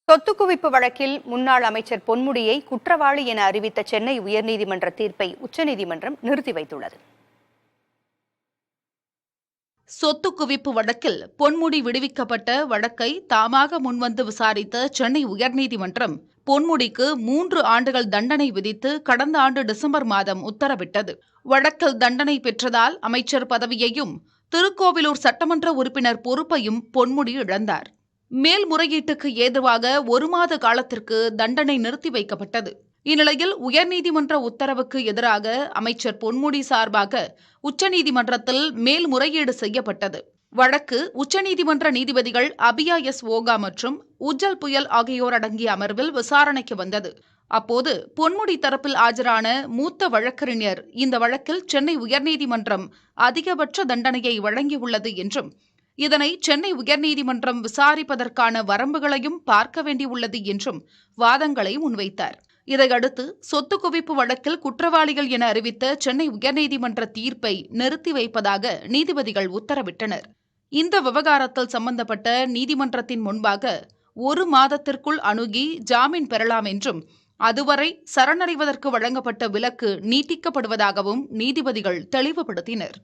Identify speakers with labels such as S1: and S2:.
S1: சொத்து குவிப்பு வழக்கில் முன்னாள் அமைச்சர் பொன்முடியை குற்றவாளி என அறிவித்த சென்னை உயர்நீதிமன்ற தீர்ப்பை உச்சநீதிமன்றம் நிறுத்தி வைத்துள்ளது.
S2: சொத்து குவிப்பு வழக்கில் பொன்முடி விடுவிக்கப்பட்ட வழக்கை தாமாக முன்வந்து விசாரித்த சென்னை உயர்நீதிமன்றம் பொன்முடிக்கு 3 ஆண்டுகள் தண்டனை விதித்து கடந்த ஆண்டு டிசம்பர் மாதம் உத்தரவிட்டது. வழக்கில் தண்டனை பெற்றதால் அமைச்சர் பதவியையும் திருக்கோவிலூர் சட்டமன்ற உறுப்பினர் பொறுப்பையும் பொன்முடி இழந்தார். மேல்முறையீட்டுக்கு ஏதுவாக 1 மாத காலத்திற்கு தண்டனை நிறுத்தி வைக்கப்பட்டது. இந்நிலையில் உயர்நீதிமன்ற உத்தரவுக்கு எதிராக அமைச்சர் பொன்முடி சார்பாக உச்சநீதிமன்றத்தில் மேல்முறையீடு செய்யப்பட்டது. வழக்கு உச்சநீதிமன்ற நீதிபதிகள் அபியா எஸ் ஓகா மற்றும் உஜ்ஜல் புயல் ஆகியோர் அடங்கிய அமர்வில் விசாரணைக்கு வந்தது. அப்போது பொன்முடி தரப்பில் ஆஜரான மூத்த வழக்கறிஞர் இந்த வழக்கில் சென்னை உயர்நீதிமன்றம் அதிகபட்ச தண்டனையை வழங்கியுள்ளது என்றும் இதனை சென்னை உயர்நீதிமன்றம் விசாரிப்பதற்கான வரம்புகளையும் பார்க்க வேண்டியுள்ளது என்றும் வாதங்களை முன்வைத்தார். இதையடுத்து சொத்து குவிப்பு வழக்கில் குற்றவாளிகள் என அறிவித்த சென்னை உயர்நீதிமன்ற தீர்ப்பை நிறுத்தி வைப்பதாக நீதிபதிகள் உத்தரவிட்டனர். இந்த விவகாரத்தில் சம்பந்தப்பட்ட நீதிமன்றத்தின் முன்பாக 1 மாதத்திற்குள் அணுகி ஜாமீன் பெறலாம் என்றும் அதுவரை சரணடைவதற்கு வழங்கப்பட்ட விலக்கு நீட்டிக்கப்படுவதாகவும் நீதிபதிகள் தெளிவுபடுத்தினர்.